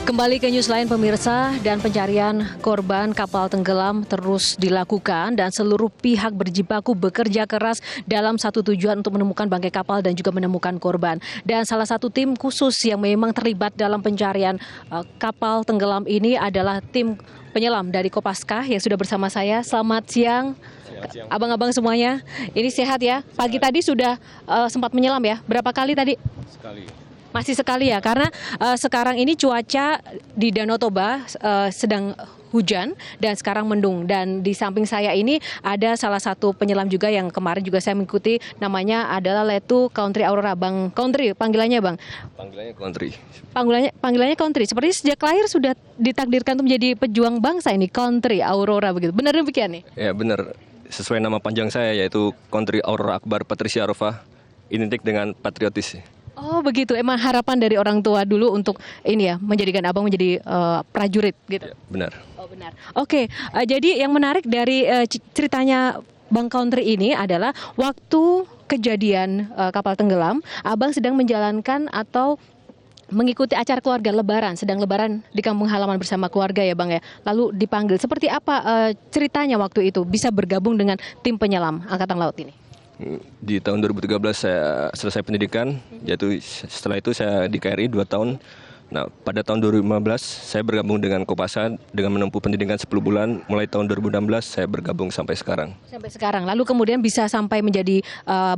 Kembali ke Newsline pemirsa, dan pencarian korban kapal tenggelam terus dilakukan dan seluruh pihak berjibaku bekerja keras dalam satu tujuan untuk menemukan bangkai kapal dan juga menemukan korban. Dan salah satu tim khusus yang memang terlibat dalam pencarian kapal tenggelam ini adalah tim penyelam dari Kopaska yang sudah bersama saya. Selamat siang. Abang-abang semuanya, ini sehat ya? Pagi tadi sudah sempat menyelam ya? Berapa kali tadi? Sekali. Masih sekali ya, karena sekarang ini cuaca di Danau Toba sedang hujan dan sekarang mendung. Dan di samping saya ini ada salah satu penyelam juga yang kemarin juga saya mengikuti, namanya adalah Letu Country Aurora. Bang Country, panggilannya Bang? Panggilannya Country. Panggilannya Country. Seperti sejak lahir sudah ditakdirkan untuk menjadi pejuang bangsa ini, Country Aurora begitu. Benar demikian nih? Ya benar, sesuai nama panjang saya yaitu Country Aurora Akbar Patricia Arafah, identik dengan patriotis. Oh begitu, emang harapan dari orang tua dulu untuk ini ya, menjadikan abang menjadi prajurit gitu? Ya, benar. Oh benar. Oke, jadi yang menarik dari ceritanya Bang Country ini adalah waktu kejadian kapal tenggelam, abang sedang menjalankan atau mengikuti acara keluarga lebaran, sedang lebaran di kampung halaman bersama keluarga ya Bang ya. Lalu dipanggil, seperti apa ceritanya waktu itu bisa bergabung dengan tim penyelam Angkatan Laut ini? Di tahun 2013 saya selesai pendidikan, yaitu setelah itu saya di KRI 2 tahun. Nah, pada tahun 2015 saya bergabung dengan Kopaska dengan menempuh pendidikan 10 bulan. Mulai tahun 2016 saya bergabung sampai sekarang. Sampai sekarang, lalu kemudian bisa sampai menjadi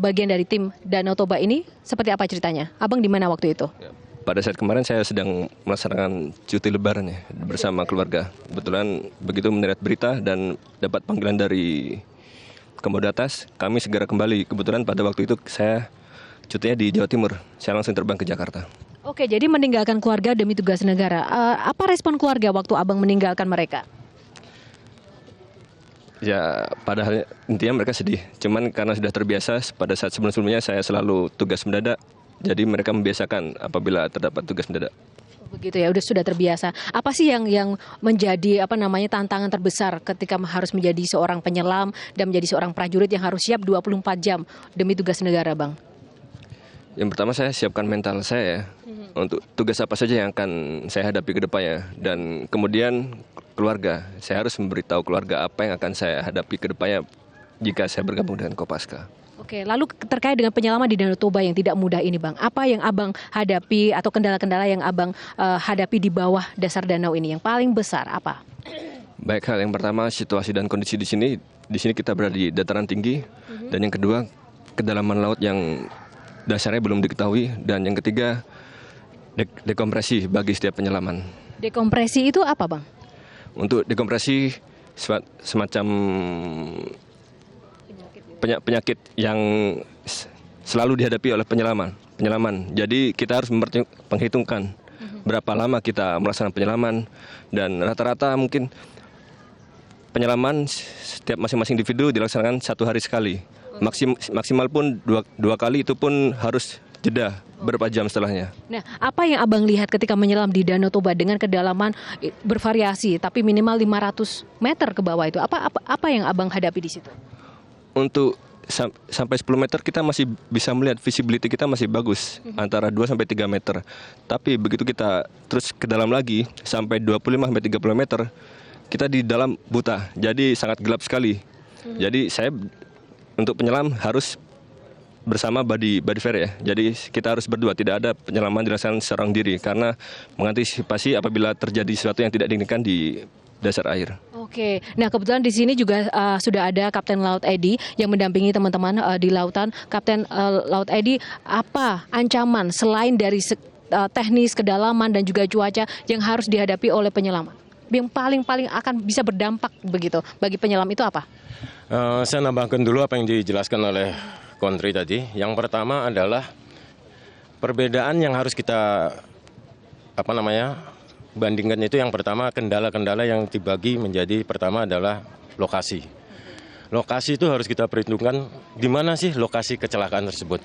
bagian dari tim Danau Toba ini, seperti apa ceritanya? Abang di mana waktu itu? Ya, pada saat kemarin saya sedang melaksanakan cuti lebaran ya, bersama keluarga. Kebetulan begitu mendapat berita dan dapat panggilan dari Komoditas, kami segera kembali. Kebetulan pada waktu itu saya cutinya di Jawa Timur. Saya langsung terbang ke Jakarta. Oke, jadi meninggalkan keluarga demi tugas negara. Apa respon keluarga waktu abang meninggalkan mereka? Ya, padahal intinya mereka sedih. Cuman karena sudah terbiasa, pada saat sebelum-sebelumnya saya selalu tugas mendadak. Jadi mereka membiasakan apabila terdapat tugas mendadak. Begitu ya, sudah terbiasa. Apa sih yang menjadi tantangan terbesar ketika harus menjadi seorang penyelam dan menjadi seorang prajurit yang harus siap 24 jam demi tugas negara, Bang? Yang pertama saya siapkan mental saya ya, untuk tugas apa saja yang akan saya hadapi ke depannya. Dan kemudian keluarga, saya harus memberitahu keluarga apa yang akan saya hadapi ke depannya jika saya bergabung dengan Kopaska. Oke, lalu terkait dengan penyelaman di Danau Toba yang tidak mudah ini, Bang. Apa yang abang hadapi atau kendala-kendala yang abang hadapi di bawah dasar danau ini yang paling besar apa? Baik, hal yang pertama situasi dan kondisi di sini kita berada di dataran tinggi, dan yang kedua kedalaman laut yang dasarnya belum diketahui, dan yang ketiga dekompresi bagi setiap penyelaman. Dekompresi itu apa, Bang? Untuk dekompresi semacam penyakit yang selalu dihadapi oleh penyelaman. Jadi kita harus memperhitungkan berapa lama kita melaksanakan penyelaman, dan rata-rata mungkin penyelaman setiap masing-masing individu dilaksanakan 1 hari sekali. Maksimal pun dua kali, itu pun harus jeda beberapa jam setelahnya. Nah, apa yang abang lihat ketika menyelam di Danau Toba dengan kedalaman bervariasi tapi minimal 500 meter ke bawah itu? Apa yang abang hadapi di situ? Untuk sampai 10 meter kita masih bisa melihat, visibility kita masih bagus, antara 2 sampai 3 meter. Tapi begitu kita terus ke dalam lagi sampai 25 sampai 30 meter, kita di dalam buta. Jadi sangat gelap sekali. Jadi saya untuk penyelam harus bersama body fair ya. Jadi kita harus berdua, tidak ada penyelaman dilaksanakan seorang diri karena mengantisipasi apabila terjadi sesuatu yang tidak diinginkan di dasar air. Oke, nah kebetulan di sini juga sudah ada Kapten Laut Edi yang mendampingi teman-teman di lautan. Kapten Laut Edi, apa ancaman selain dari teknis, kedalaman dan juga cuaca yang harus dihadapi oleh penyelam? Yang paling akan bisa berdampak begitu bagi penyelam itu apa? Saya nambahkan dulu apa yang dijelaskan oleh Country tadi. Yang pertama adalah perbedaan yang harus kita bandingkan itu. Yang pertama, kendala-kendala yang dibagi menjadi pertama adalah lokasi. Lokasi itu harus kita perhitungkan di mana sih lokasi kecelakaan tersebut.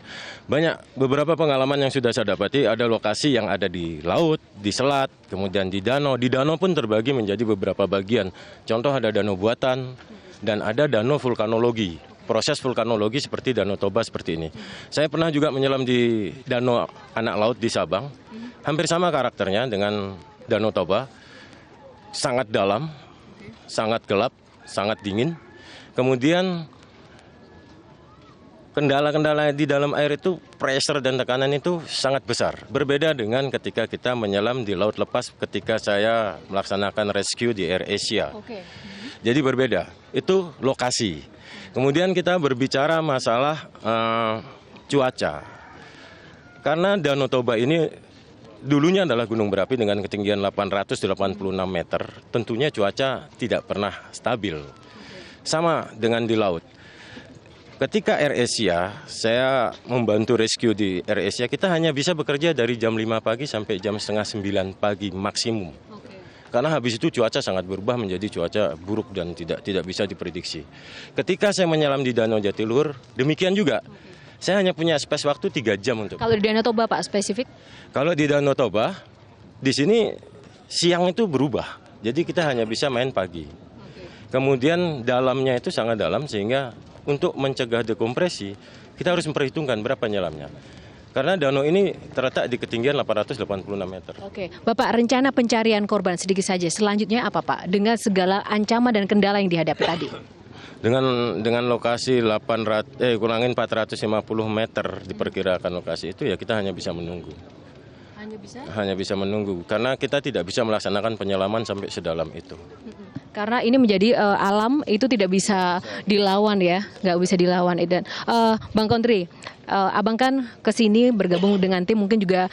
Beberapa pengalaman yang sudah saya dapati, ada lokasi yang ada di laut, di selat, kemudian di danau. Di danau pun terbagi menjadi beberapa bagian. Contoh ada danau buatan dan ada danau vulkanologi. Proses vulkanologi seperti Danau Toba seperti ini. Saya pernah juga menyelam di danau anak laut di Sabang. Hampir sama karakternya dengan Danau Toba sangat dalam, sangat gelap, sangat dingin. Kemudian kendala-kendala di dalam air itu, pressure dan tekanan itu sangat besar. Berbeda dengan ketika kita menyelam di laut lepas ketika saya melaksanakan rescue di AirAsia. Jadi berbeda, itu lokasi. Kemudian kita berbicara masalah cuaca. Karena Danau Toba ini dulunya adalah gunung berapi dengan ketinggian 886 meter, tentunya cuaca tidak pernah stabil. Sama dengan di laut. Ketika AirAsia, saya membantu rescue di AirAsia, kita hanya bisa bekerja dari jam 5 pagi sampai jam setengah 9 pagi maksimum. Karena habis itu cuaca sangat berubah menjadi cuaca buruk dan tidak bisa diprediksi. Ketika saya menyelam di Danau Jatiluhur, demikian juga. Saya hanya punya space waktu 3 jam untuk. Kalau di Danau Toba Pak spesifik? Kalau di Danau Toba, di sini siang itu berubah. Jadi kita hanya bisa main pagi. Kemudian dalamnya itu sangat dalam sehingga untuk mencegah dekompresi, kita harus memperhitungkan berapa nyelamnya. Karena danau ini terletak di ketinggian 886 meter. Oke, Bapak, rencana pencarian korban sedikit saja. Selanjutnya apa Pak? Dengan segala ancaman dan kendala yang dihadapi tadi. Dengan lokasi 450 meter diperkirakan lokasi itu, ya kita hanya bisa menunggu. Hanya bisa menunggu karena kita tidak bisa melaksanakan penyelaman sampai sedalam itu. Karena ini menjadi alam itu tidak bisa dilawan ya, nggak bisa dilawan. Dan Bang Kontri, Abang kan kesini bergabung dengan tim, mungkin juga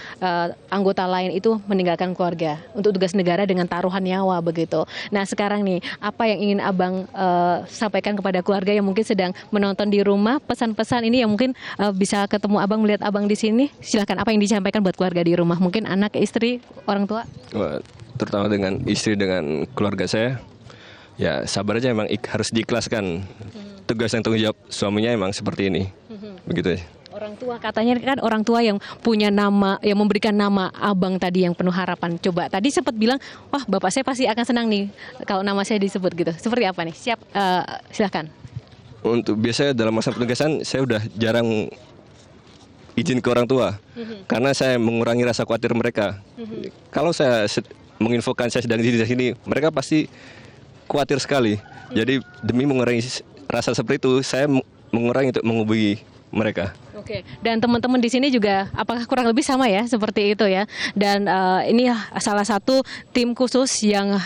anggota lain itu meninggalkan keluarga untuk tugas negara dengan taruhan nyawa begitu. Nah sekarang nih, apa yang ingin Abang sampaikan kepada keluarga yang mungkin sedang menonton di rumah, pesan-pesan ini yang mungkin bisa ketemu Abang, melihat Abang di sini, silakan apa yang disampaikan buat keluarga di rumah, mungkin anak, istri, orang tua? Terutama dengan istri, dengan keluarga saya. Ya sabar aja, emang harus diikhlaskan. Tugas yang tanggung jawab suaminya emang seperti ini. Begitu ya. Orang tua, katanya kan orang tua yang punya nama, yang memberikan nama Abang tadi yang penuh harapan. Coba tadi sempat bilang, wah bapak saya pasti akan senang nih kalau nama saya disebut gitu. Seperti apa nih? Siap, silakan. Untuk biasanya dalam masa penugasan saya udah jarang izin ke orang tua. Karena saya mengurangi rasa khawatir mereka. Kalau saya menginfokan saya sedang di sini, mereka pasti khawatir sekali. Jadi demi mengurangi rasa seperti itu, saya mengurangi untuk menghubungi mereka. Oke, dan teman-teman di sini juga apakah kurang lebih sama ya seperti itu ya. Dan ini salah satu tim khusus yang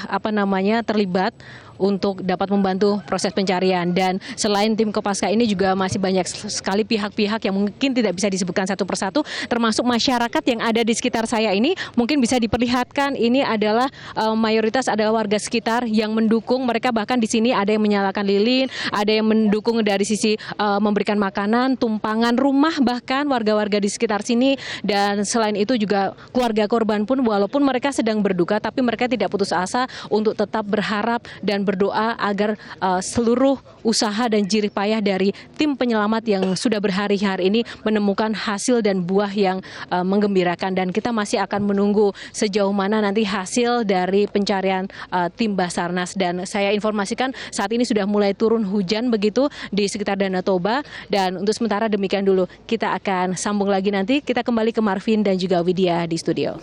terlibat untuk dapat membantu proses pencarian. Dan selain tim Kopaska ini juga masih banyak sekali pihak-pihak yang mungkin tidak bisa disebutkan satu persatu, termasuk masyarakat yang ada di sekitar saya ini. Mungkin bisa diperlihatkan ini adalah mayoritas adalah warga sekitar yang mendukung mereka, bahkan di sini ada yang menyalakan lilin, ada yang mendukung dari sisi memberikan makanan, tumpangan rumah, bahkan warga-warga di sekitar sini. Dan selain itu juga keluarga korban pun walaupun mereka sedang berduka, tapi mereka tidak putus asa untuk tetap berharap dan berdoa agar seluruh usaha dan jerih payah dari tim penyelamat yang sudah berhari-hari ini menemukan hasil dan buah yang menggembirakan. Dan kita masih akan menunggu sejauh mana nanti hasil dari pencarian tim Basarnas. Dan saya informasikan saat ini sudah mulai turun hujan begitu di sekitar Danau Toba. Dan untuk sementara demikian dulu, kita akan sambung lagi nanti. Kita kembali ke Marvin dan juga Widya di studio.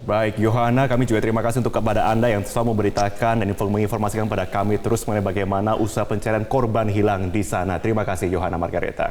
Baik, Yohana, kami juga terima kasih untuk kepada Anda yang selalu memberitakan dan menginformasikan kepada kami terus mengenai bagaimana usaha pencarian korban hilang di sana. Terima kasih, Yohana Margareta.